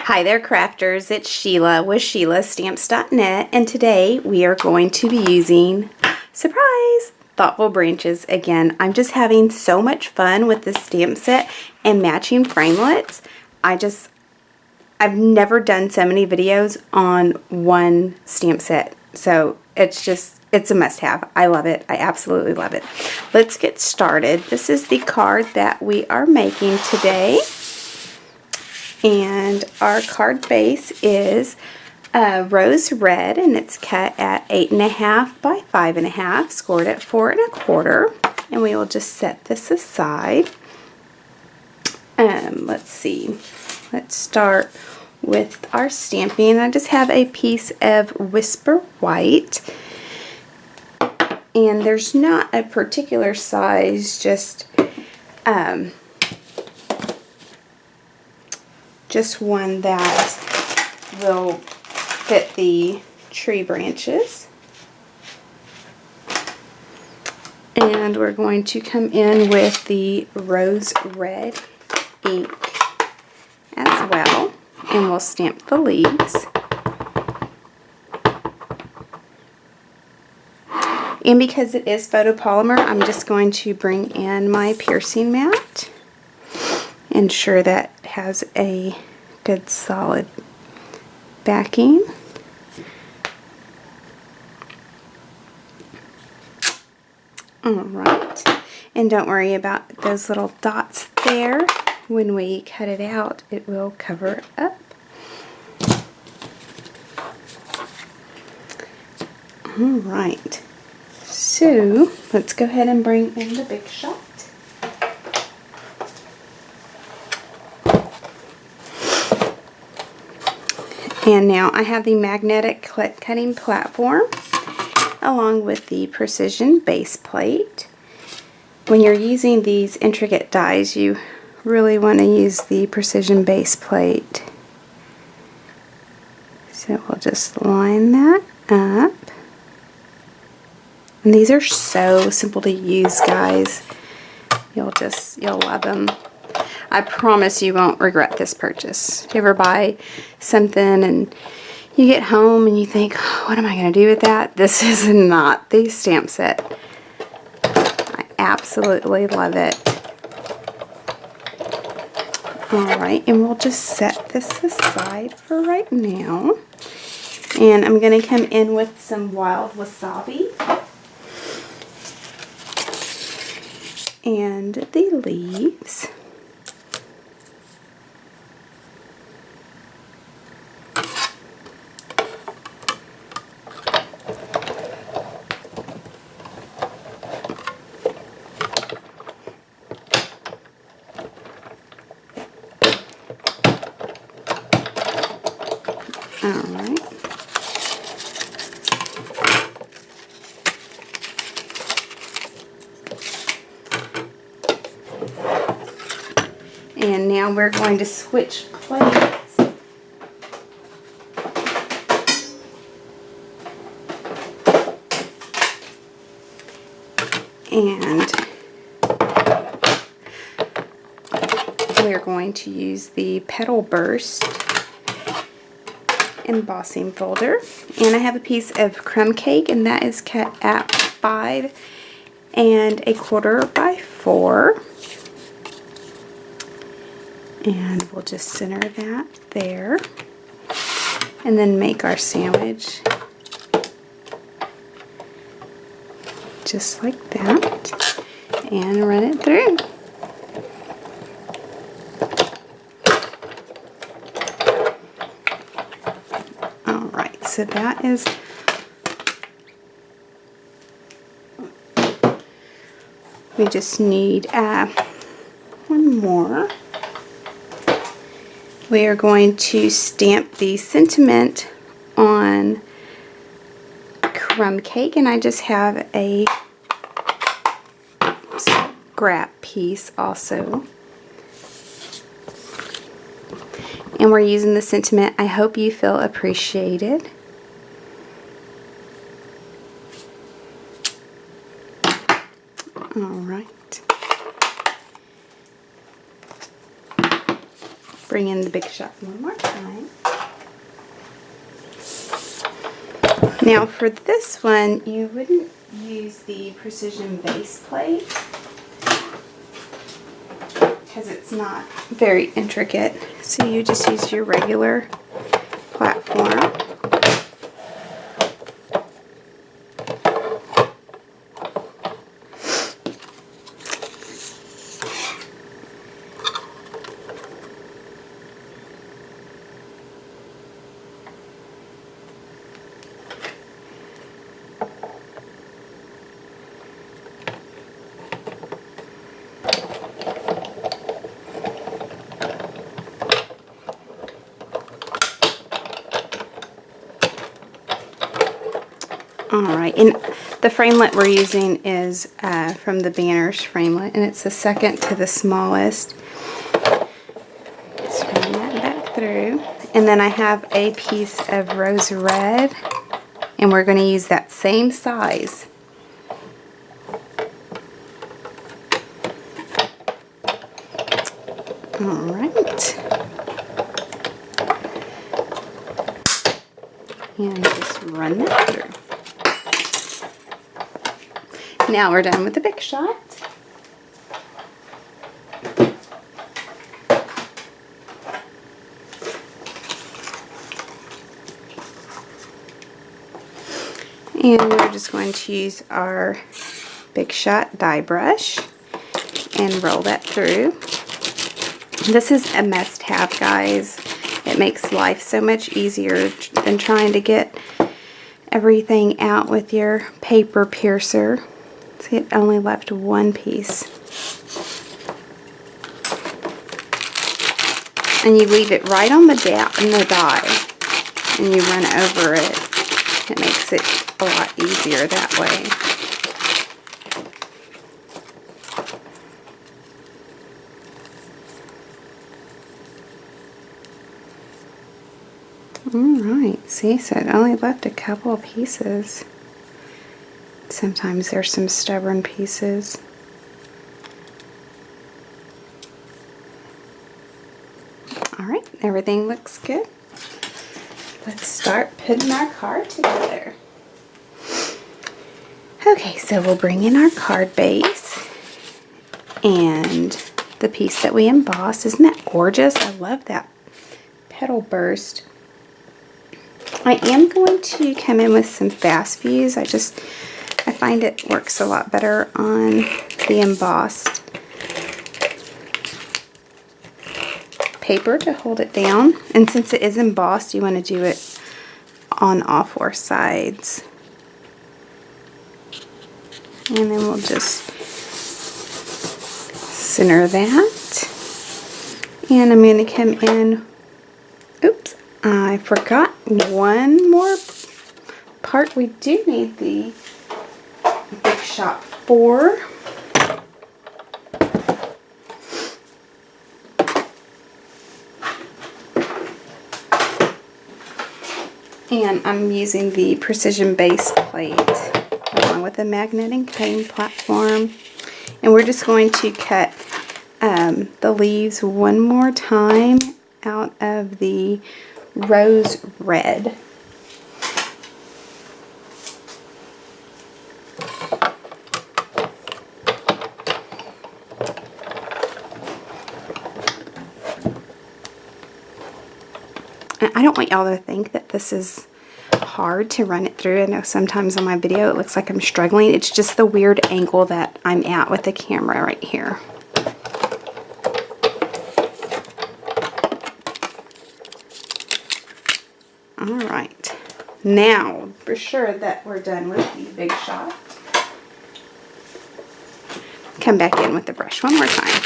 Hi there crafters, it's Sheila with SheilaStamps.net, and today we are going to be using, surprise, thoughtful branches again. I'm just having so much fun with this stamp set and matching framelits. I've never done so many videos on one stamp set, so it's a must-have. I love it. I absolutely love it. Let's get started. This is the card that we are making today. And our card base is rose red, and it's cut at 8.5 by 5.5, scored at 4 1/4. And we will just set this aside. Let's see. Let's start with our stamping. I just have a piece of Whisper White, and there's not a particular size, just one that will fit the tree branches. And we're going to come in with the rose red ink as well, and we'll stamp the leaves. And because it is photopolymer, I'm just going to bring in my piercing mat. Ensure that it has a good solid backing. Alright, and don't worry about those little dots there. When we cut it out, it will cover up. Alright, so let's go ahead and bring in the big shot. And now I have the magnetic cutting platform along with the precision base plate. When you're using these intricate dies, you really want to use the precision base plate. So we'll just line that up. And these are so simple to use, guys. You'll love them. I promise you won't regret this purchase. If you ever buy something and you get home and you think, oh, what am I going to do with that? This is not the stamp set. I absolutely love it. Alright, and we'll just set this aside for right now. And I'm going to come in with some wild wasabi and the leaves. Alright. And now we're going to switch plates. And we're going to use the Petal Burst embossing folder, and I have a piece of crumb cake, and that is cut at 5 1/4 by 4, and we'll just center that there, and then make our sandwich just like that, and run it through. So that is, we just need one more. We are going to stamp the sentiment on crumb cake, and I just have a scrap piece also. And we're using the sentiment, I hope you feel appreciated. Alright. bring in the Big Shot one more time. Now for this one, you wouldn't use the precision base plate because it's not very intricate. So you just use your regular platform. Alright, and the framelit we're using is from the Banners framelit, and it's the second to the smallest. Just run that back through. And then I have a piece of rose red, and we're going to use that same size. Alright. And just run that through. Now we're done with the Big Shot. And we're just going to use our Big Shot die brush and roll that through. This is a must-have, guys. It makes life so much easier than trying to get everything out with your paper piercer. See, it only left one piece. And you leave it right on the die, and you run over it. It makes it a lot easier that way. Alright, see, so it only left a couple of pieces. Sometimes there's some stubborn pieces. Alright, everything looks good. Let's start putting our card together. Okay, so we'll bring in our card base and the piece that we embossed. Isn't that gorgeous? I love that petal burst. I am going to come in with some fast views. I find it works a lot better on the embossed paper to hold it down. And since it is embossed, you want to do it on all four sides. And then we'll just center that. And I'm going to come in, oops, I forgot one more part. We do need the Big Shot 4. And I'm using the precision base plate along with the magnet and cutting platform. And we're just going to cut the leaves one more time out of the rose red. And I don't want y'all to think that this is hard to run it through. I know sometimes on my video it looks like I'm struggling. It's just the weird angle that I'm at with the camera right here. Alright, now for sure that we're done with the Big Shot. Come back in with the brush one more time.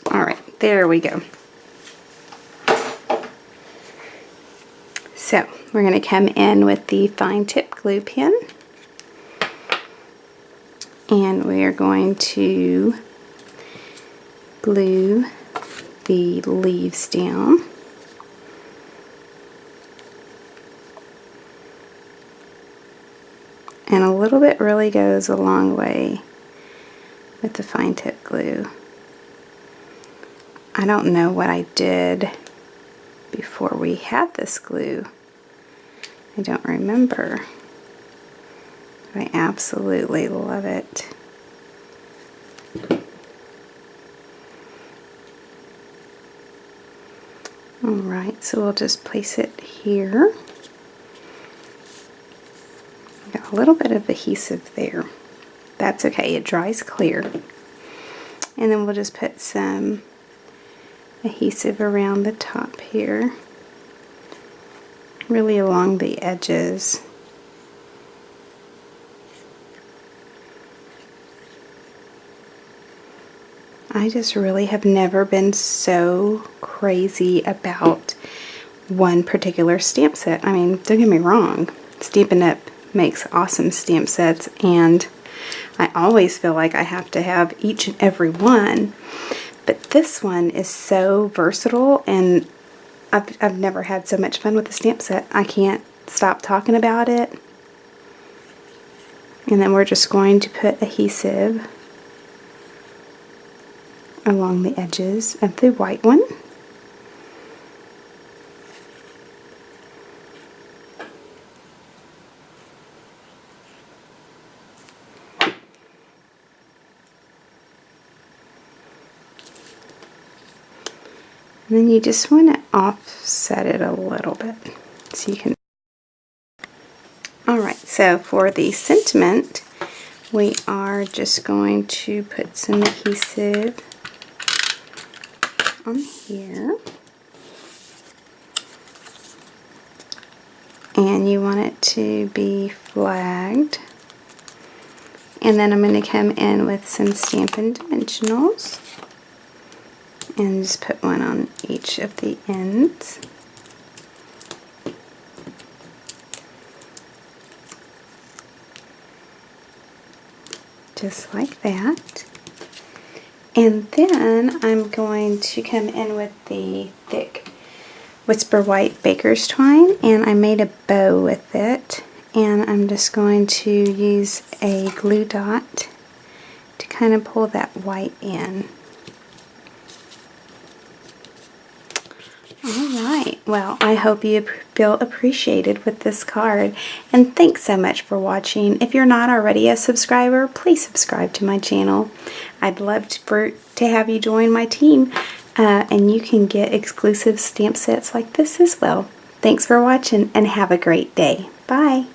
Alright, there we go. So we're going to come in with the fine tip glue pen, and we are going to glue the leaves down. And a little bit really goes a long way with the fine tip glue. I don't know what I did before we had this glue. I don't remember. But I absolutely love it. Alright, so we'll just place it here. Got a little bit of adhesive there. That's okay, it dries clear. And then we'll just put some adhesive around the top here, really along the edges. I just really have never been so crazy about one particular stamp set. I mean, don't get me wrong, Stampin' Up! Makes awesome stamp sets, and I always feel like I have to have each and every one. But this one is so versatile, and I've never had so much fun with the stamp set. I can't stop talking about it. And then we're just going to put adhesive along the edges of the white one. And then you just want to offset it a little bit so you can. Alright, so for the sentiment, we are just going to put some adhesive on here. And you want it to be flagged. And then I'm going to come in with some Stampin Dimensionals. And just put one on each of the ends. Just like that. And then I'm going to come in with the thick Whisper White Baker's Twine, and I made a bow with it. And I'm just going to use a glue dot to kind of pull that white in. Alright, well, I hope you feel appreciated with this card, and thanks so much for watching. If you're not already a subscriber, please subscribe to my channel. I'd love to have you join my team, and you can get exclusive stamp sets like this as well. Thanks for watching, and have a great day. Bye!